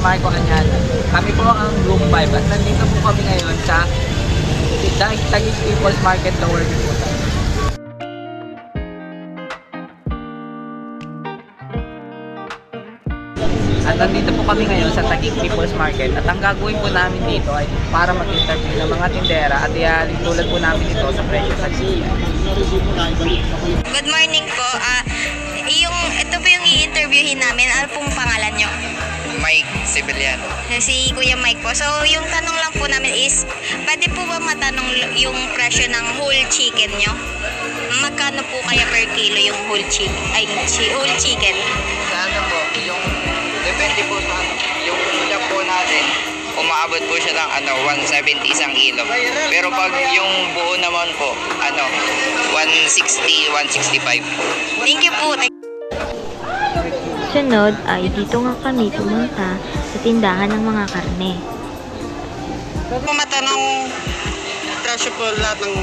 Marco Añada. Kami po ang Group 5 at nandito po kami ngayon sa Taguig People's Market Tower po. At nandito po kami ngayon sa Taguig People's Market at ang gagawin po namin dito ay para mag-interview ng mga tindera at ihalin tulad po namin ito sa presyo sa siya. Good morning po. Ito po yung i-interviewin namin. Ano pong pangalan nyo? Mike Sibiliano. Si Kuya Mike po. So, yung tanong lang po namin is, pwede po ba matanong yung presyo ng whole chicken nyo? Magkano po kaya per kilo yung whole chicken? Whole chicken. Sa ano po, yung depende po sa ano, yung ulam po natin, umaabot po siya ng 170 isang kilo. Pero pag yung buo naman po, 160, 165. Thank you po. Sunod ay dito nga kami pumunta sa tindahan ng mga karne. Kung matanong, presyo po lahat ng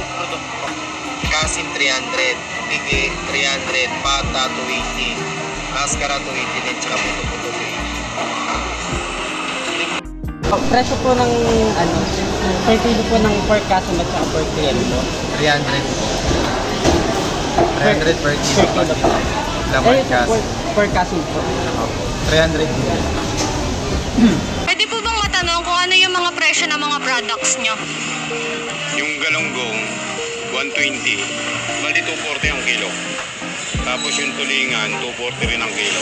kasin 300, pigi 300, pata 280, maskara 280 din, tsaka puto-puto 280. Presyo po ng per kilo po ng pork kaso at saka pork kilo po. 300 po. 300 per kilo pag laman kasin. Per kaso po. 300 Pwede po bang matanong kung ano yung mga presyo ng mga products nyo? Yung galonggong, 120. Bali 240 ang kilo. Tapos yung tulingan, 240 rin ang kilo.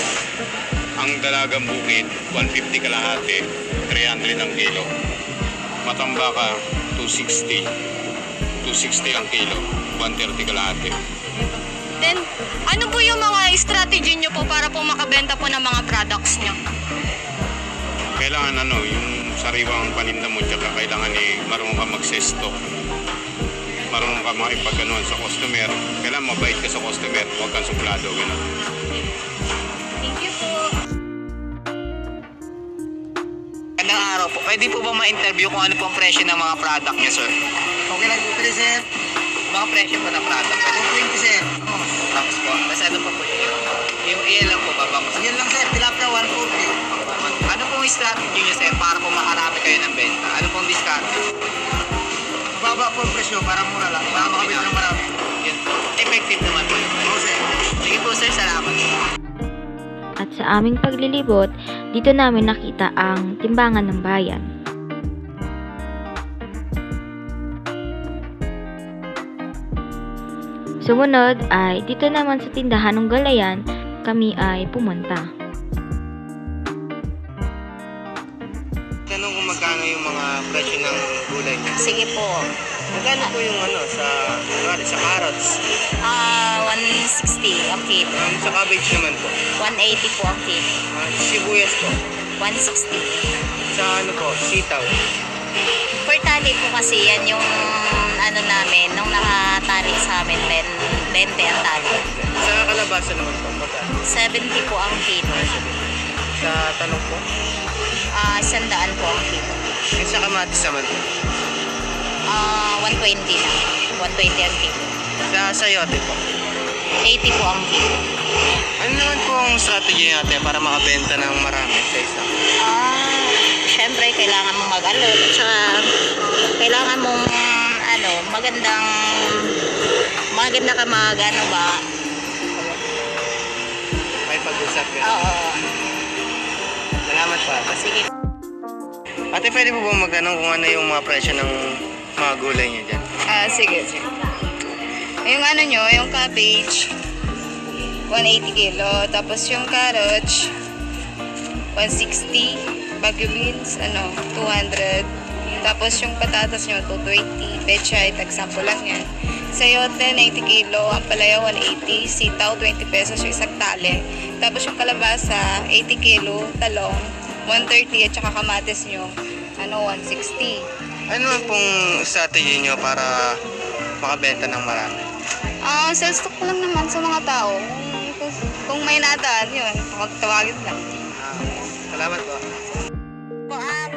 Ang dalagang bukid, 150 kalahati, 300 ang kilo. Matambaka, 260. 260 ang kilo, 130 kalahati. Then, ano po yung mga strategy nyo po para po makabenta po ng mga products nyo? Kailangan yung sariwang paninda mo, tsaka kailangan marunong ka mag-stock. Marunong ka makipag-ganuan sa customer. Kailangan mabait ka sa customer, huwag kang suplado. Ganun. Thank you po. Magandang araw po. Pwede po ba ma-interview kung ano pong presyo ng mga product niya, sir? Okay lang po, sir. Mga presyo po ng product. 20 sir. Tapos po, mas ano pa po yung iyan lang po, babang. Yan lang sir, tilapia 140. Ano pong strategy niyo, sir, para po makarami kayo ng benta? Ano pong discount? Mababa po ang presyo, para mura lang. Para makabili ng marami. Yun po. Effective naman po yun. Oo sir. Sige po, sir, salamat. At sa aming paglilibot, dito namin nakita ang timbangan ng bayan. Sumunod ay dito naman sa tindahan ng Galayan, kami ay pumunta. Tanong kung magkano yung mga presyo ng gulay niya. Sige po. Magkano po yung sa carrots? 160 ang kilo. Sa cabbage naman po. 180 po ang kilo. Sibuyas po. 160. Sa sitaw. Per tali po kasi yan yung ano namin, nung nakatali sa amin, 20 ang tali. Sa kalabasa naman po. Magkano? 70 po ang kilo. Sa talong po. 100 po ang kilo. Yung sa kamatis naman po. 120 na. 120 ang kilo. Sa sayote po. 80 po ang kilo. Ano naman po ang strategy natin para makabenta ng marami sa isa? Syempre, kailangan mong mag-alot. Tsaka, kailangan mong, maganda ka May pag-usap yun. Oo. Salamat po. Sige. Ate, pwede po ba magtanong kung ano yung mga presyo ng mga gulay niyo dyan? Sige. Yung yung cabbage, 180 kilo. Tapos yung carrots, 160. Baguio beans, 200. Tapos yung patatas nyo, 220. Pechay, tag-sampo lang yan. Sayote, 90 kilo. Ang palaya, 180. Sitaw, 20 pesos yung isang tali. Tapos yung kalabasa, 80 kilo. Talong, 130. At saka kamatis nyo, 160. Ano naman pong strategy niyo para makabenta ng marami? Sales stock ko lang naman sa mga tao. Kung may nadaan, yun, tawagin lang. Salamat po.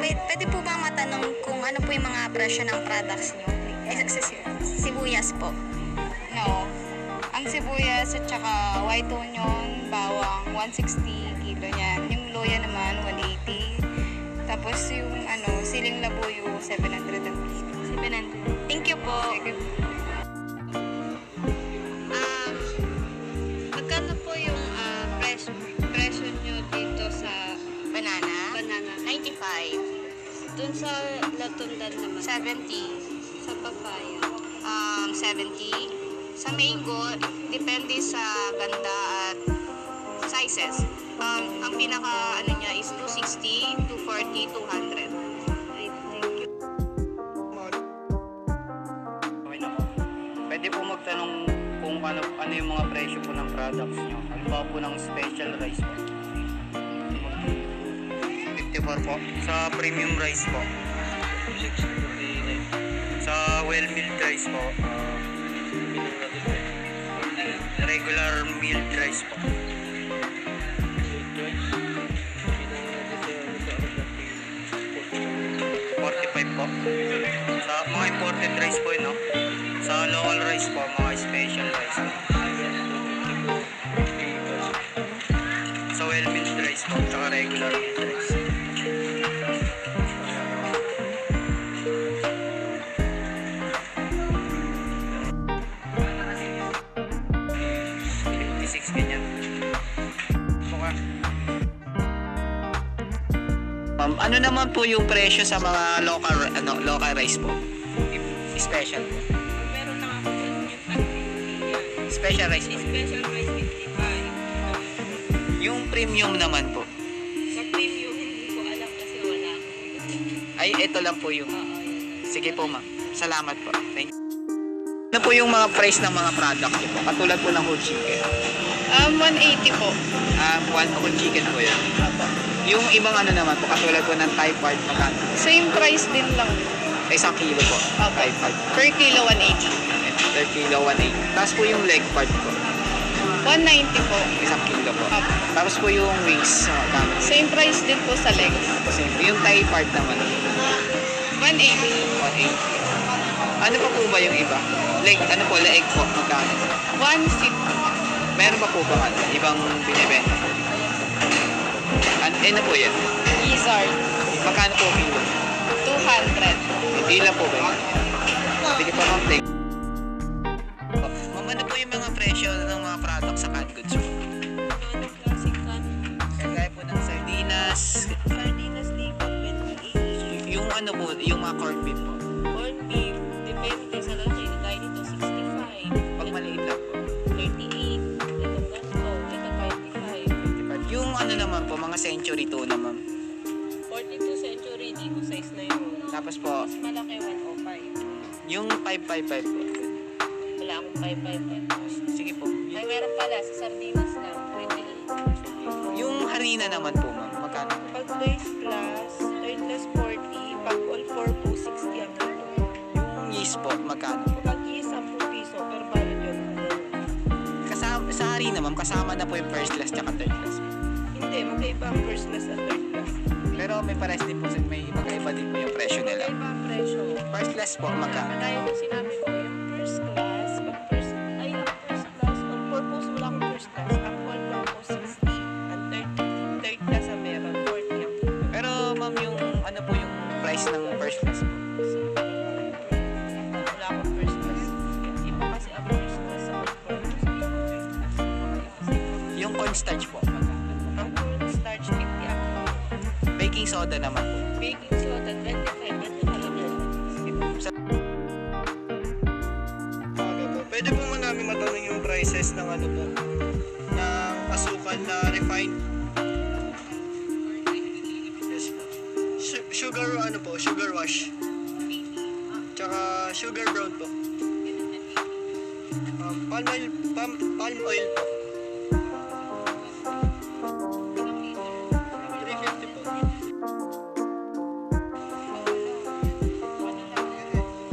Pwede po ba matanong kung ano po yung mga presyo ng products nyo? Sibuyas po. No. Ang sibuyas at saka white onion, bawang, 160 kilo niyan. Yung luya naman, 180. Tapos yung siling labuyo, 700 ang kilo. 700. Thank you po. Magkano po yung presyo nyo dito sa Banana, banana? 95. Dun sa latundan naman. 70. Sa papaya. 70. Sa mango, depende sa ganda at sizes. Ang pinaka niya is 260, 240, 200. Ay, thank you. Okay na po. Pwede po magtanong kung ano yung mga presyo po ng products nyo. Halimbawa po ng special rice po. 54 po. Sa premium rice po. 649. Sa well-milled rice po. Regular milled rice po. 45 po. Sa mga imported rice po, no? Sa local rice po, mga special rice po. Sa well-milled rice po, tsaka regular milled rice. Ganyan. Ano naman po yung presyo sa mga local rice po? Special po. Meron na ako yung Special rice po. special rice 55. Yung premium naman po. Sa premium, hindi ko alam kasi wala. Ay, ito lang po yung... Sige po, ma'am. Salamat po. Thank you. Ano po yung mga price ng mga product niyo po? Katulad po ng whole chicken. 180 po. Whole chicken po yan. Yung ibang naman po, katulad po ng Thai part, magkano? Same price din lang. 1 kilo po. Thai part. Per kilo, 180. Per kilo, 180. Tapos po yung leg part po. 190 po. 1 kilo po. Tapos po yung wings, magkano? Same price din po sa legs. Kasi yung Thai part naman, 180. 180. Ano pa po ba yung iba? Leg po, magkano? 150. Meron pa po ba ibang binibenta? Ano po yan? Gizzard. Magkano po kilo? 200. Hindi lang po ba yun? Sige po, ma'am. Ma'am, ano po yung mga presyo ng mga product sa canned goods po? Classic can. Kagaya po ng sardinas, Sardinas liquid 28. yung yung mga corned beef po. Corn beef, depende sa laki. Gaya dito 65. Pag maliit lang po. 38. Itong ganito. Ito 25. Yung naman po, mga century tuna, ma'am. 42 century, dito size na yun. Tapos po, Mas malaki 105. yung 555 po. Wala akong 555. Sige po. Ay, meron pala sa sardinas lang, 28. Yung harina naman po, ma'am. Magkano po? Pag first class 40. Pag all 4 po, 60 ang kilo. Yung yeast po, magkano po? Pag is 10 piso, per balot yun. Sa harina, ma'am, kasama na po yung first class tsaka third class. Hindi, magkaiba ang first class at third class. Pero may pares din po, may magkaiba din po yung presyo nila. Magkaiba ang presyo. First class po, magkano? Kagaya ng sinabi ko, yung first class, ang first class, on purpose, wala akong first class. Ang all purpose, 60. Ang third class ang meron, 40 ang kilo. Pero ma'am, yung po yung price ng first class po? Wala akong first class. Iba kasi ang first class sa all purpose. Yung cornstarch po? Ang cornstarch, 50 ang kilo. Baking soda naman po? Baking soda, 25. Ganito lang yan. Pwede po man namin matanong yung prices ng po, ng asukal na refined. Yes po. Sugar sugar wash. Tsaka sugar brown po. Palm oil po. 350 po.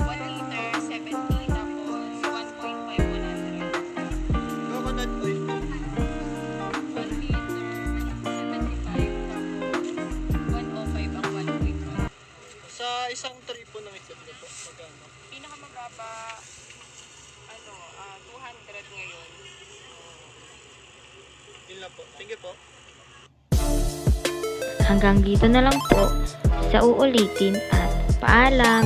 1 liter, 70. Tapos 1.5, 100. Coconut oil po. 1 liter, 75. Tapos 105 ang 1.5. Sa isang tray po ng itlog po, magkano? Pinakamababa, 200 ngayon. Yun lang po. Thank you po. Hanggang dito na lang po sa uulitin at paalam!